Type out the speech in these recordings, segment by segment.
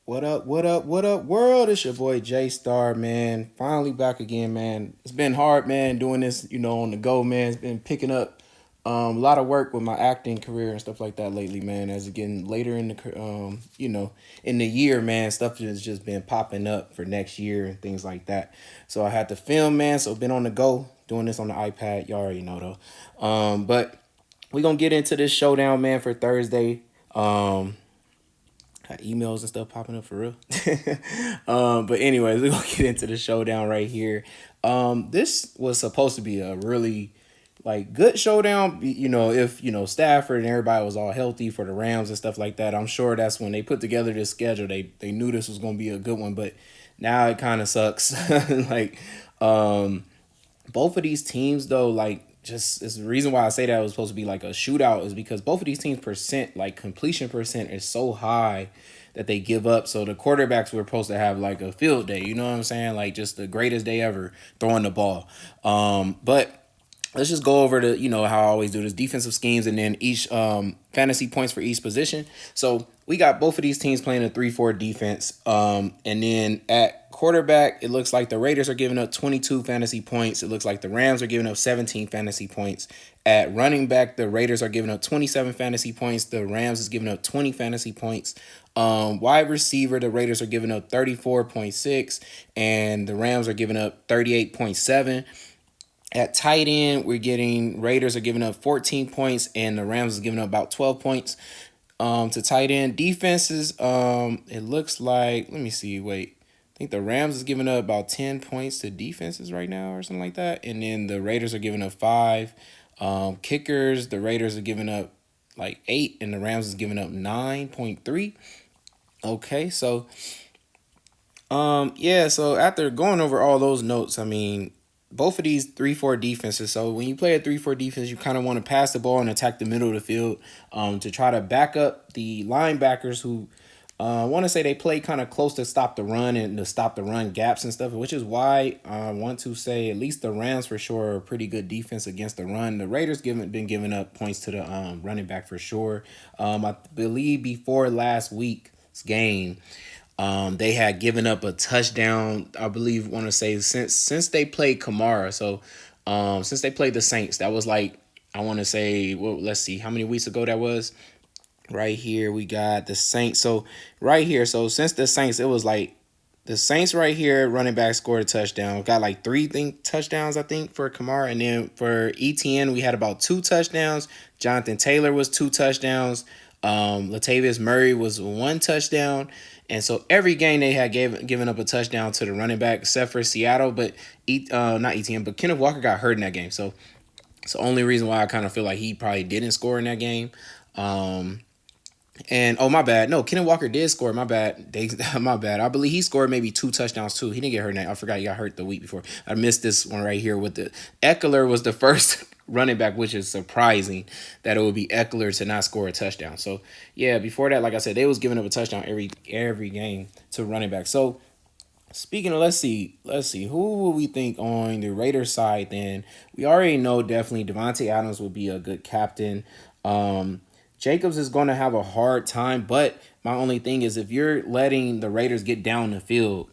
What up, what up, what up, world? It's your boy J Star, man. Finally back again, man. It's been hard, man, doing this, on the go, man. It's been picking up a lot of work with my acting career and stuff like that lately, man. As it's getting later in in the year, man, stuff has just been popping up for next year and things like that. So I had to film, man. So been on the go, doing this on the iPad. You already know though. But we gonna get into this showdown, man, for Thursday. Got emails and stuff popping up for real. But anyways, we're gonna get into the showdown right here. This was supposed to be a really good showdown. If Stafford and everybody was all healthy for the Rams and stuff like that. I'm sure that's when they put together this schedule. They knew this was gonna be a good one, but now it kind of sucks. like, um, both of these teams though, just is the reason why I say that it was supposed to be like a shootout is because both of these teams completion percent is so high that they give up. So the quarterbacks were supposed to have like a field day, you know what I'm saying? Like just the greatest day ever throwing the ball. But let's just go over the how I always do this defensive schemes and then each fantasy points for each position. So we got both of these teams playing a 3-4 defense. And then at quarterback, it looks like the Raiders are giving up 22 fantasy points. It looks like the Rams are giving up 17 fantasy points. At running back, the Raiders are giving up 27 fantasy points. The Rams is giving up 20 fantasy points. Wide receiver, the Raiders are giving up 34.6 and the Rams are giving up 38.7. At tight end, we're getting Raiders are giving up 14 points and the Rams is giving up about 12 points to tight end. Defenses, it looks like, let me see, wait. I think the Rams is giving up about 10 points to defenses right now or something like that. And then the Raiders are giving up 5. Kickers, the Raiders are giving up like 8 and the Rams is giving up 9.3. Okay, so yeah, so after going over all those notes, I mean, both of these 3-4 defenses. So when you play a 3-4 defense, you kind of want to pass the ball and attack the middle of the field to try to back up the linebackers who I want to say they play kind of close to stop the run and to stop the run gaps and stuff, which is why I want to say at least the Rams for sure are a pretty good defense against the run. The Raiders been giving up points to the running back for sure. I believe before last week's game, they had given up a touchdown. I believe want to say since they played Kamara. So since they played the Saints, that was like I want to say. Well, let's see how many weeks ago that was. Right here we got the Saints. So right here, so since the Saints, it was like the Saints right here. Running back scored a touchdown. Got like three touchdowns I think for Kamara, and then for ETN we had about 2 touchdowns. Jonathan Taylor was 2 touchdowns. Latavius Murray was 1 touchdown. And so every game they had given up a touchdown to the running back, except for Seattle, but not ETN, but Kenneth Walker got hurt in that game. So it's the only reason why I kind of feel like he probably didn't score in that game. And oh my bad, no, Kenneth Walker did score. My bad, my bad. I believe he scored maybe 2 touchdowns too. He didn't get hurt. I forgot he got hurt the week before. I missed this one right here with the Eckler was the first running back, which is surprising that it would be Eckler to not score a touchdown. So yeah, before that, like I said, they was giving up a touchdown every game to running back. So speaking of, let's see, who will we think on the Raiders side? Then we already know definitely Devontae Adams will be a good captain. Jacobs is going to have a hard time, but my only thing is if you're letting the Raiders get down the field,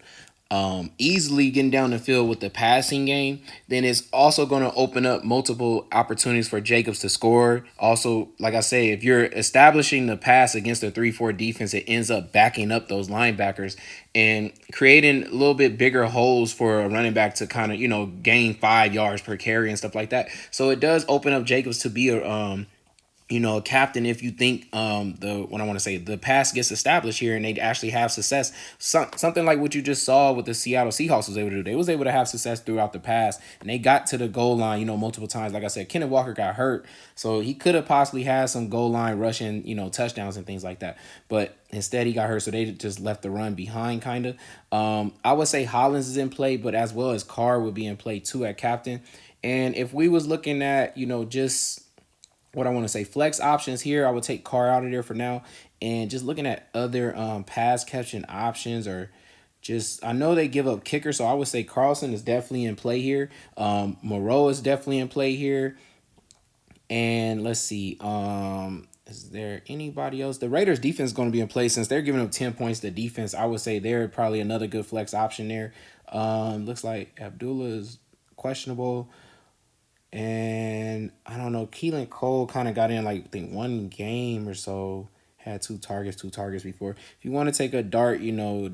easily getting down the field with the passing game, then it's also going to open up multiple opportunities for Jacobs to score. Also, like I say, if you're establishing the pass against a 3-4 defense, it ends up backing up those linebackers and creating a little bit bigger holes for a running back to kind of, gain 5 yards per carry and stuff like that. So it does open up Jacobs to be a captain if you think the pass gets established here and they actually have success. Something like what you just saw with the Seattle Seahawks was able to do. They was able to have success throughout the pass and they got to the goal line, multiple times. Like I said, Kenneth Walker got hurt, so he could have possibly had some goal line rushing, touchdowns and things like that. But instead he got hurt, so they just left the run behind kind of. I would say Hollins is in play, but as well as Carr would be in play too at captain. And if we was looking at, just what I want to say, flex options here, I would take Carr out of there for now. And just looking at other pass catching options or just, I know they give up kicker, so I would say Carlson is definitely in play here. Moreau is definitely in play here. And let's see. Is there anybody else? The Raiders defense is going to be in place since they're giving up 10 points to defense. I would say they're probably another good flex option there. Looks like Abdullah is questionable. And I don't know, Keelan Cole kind of got in like I think one game or so. Had two targets before. If you want to take a dart,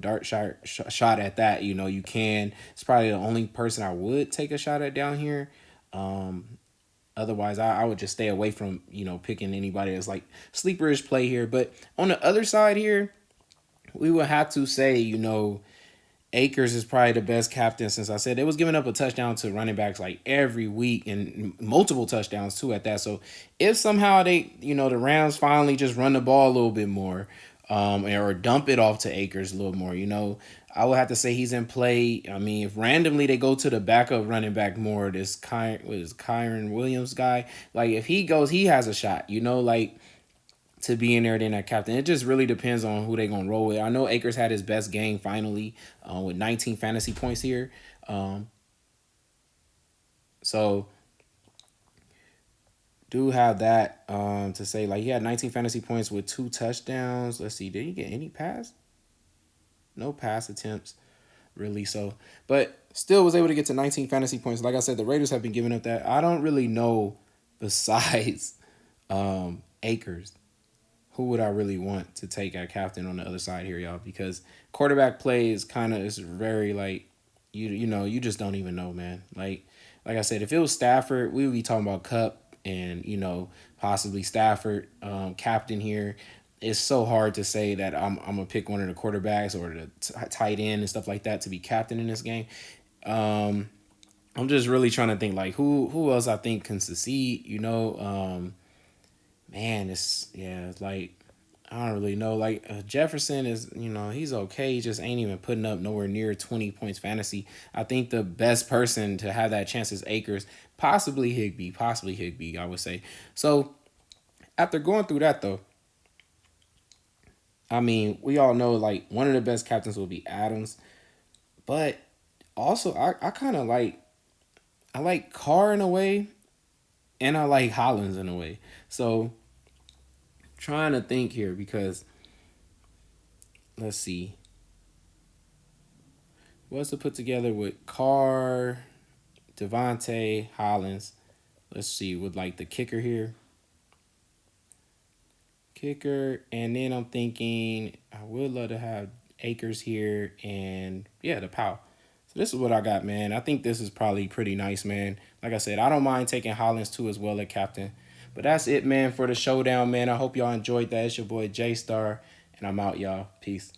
dart shot at that, you can. It's probably the only person I would take a shot at down here. Otherwise, I would just stay away from, picking anybody that's like sleeperish play here. But on the other side here, we would have to say, Akers is probably the best captain since I said it was giving up a touchdown to running backs like every week and multiple touchdowns too at that. So if somehow the Rams finally just run the ball a little bit more, or dump it off to Akers a little more, I would have to say he's in play. I mean, if randomly they go to the backup running back more, this Kyron Williams guy, like if he goes, he has a shot, like to be in there than that captain. It just really depends on who they're going to roll with. I know Akers had his best game finally with 19 fantasy points here. So do have that to say. Like he had 19 fantasy points with 2 touchdowns. Let's see. Did he get any pass? No pass attempts really. So, but still was able to get to 19 fantasy points. Like I said, the Raiders have been giving up that. I don't really know besides Akers who would I really want to take at captain on the other side here, y'all? Because quarterback play is is very like you just don't even know, man. Like I said, if it was Stafford, we would be talking about Cup and possibly Stafford captain here. It's so hard to say that I'm gonna pick one of the quarterbacks or the tight end and stuff like that to be captain in this game. I'm just really trying to think like who else I think can succeed. Man, it's like I don't really know. Like Jefferson is, he's okay. He just ain't even putting up nowhere near 20 points fantasy. I think the best person to have that chance is Akers, possibly Higby, I would say. So after going through that though, I mean, we all know like one of the best captains will be Adams, but also I kind of I like Carr in a way, and I like Hollins in a way. So trying to think here because let's see what's to put together with Carr, Devontae, Hollins. Let's see with like the kicker here. And then I'm thinking I would love to have Akers here and the Powell. So this is what I got, man. I think this is probably pretty nice, man. Like I said, I don't mind taking Hollins too as well at captain. But that's it, man, for the showdown, man. I hope y'all enjoyed that. It's your boy J Star, and I'm out, y'all. Peace.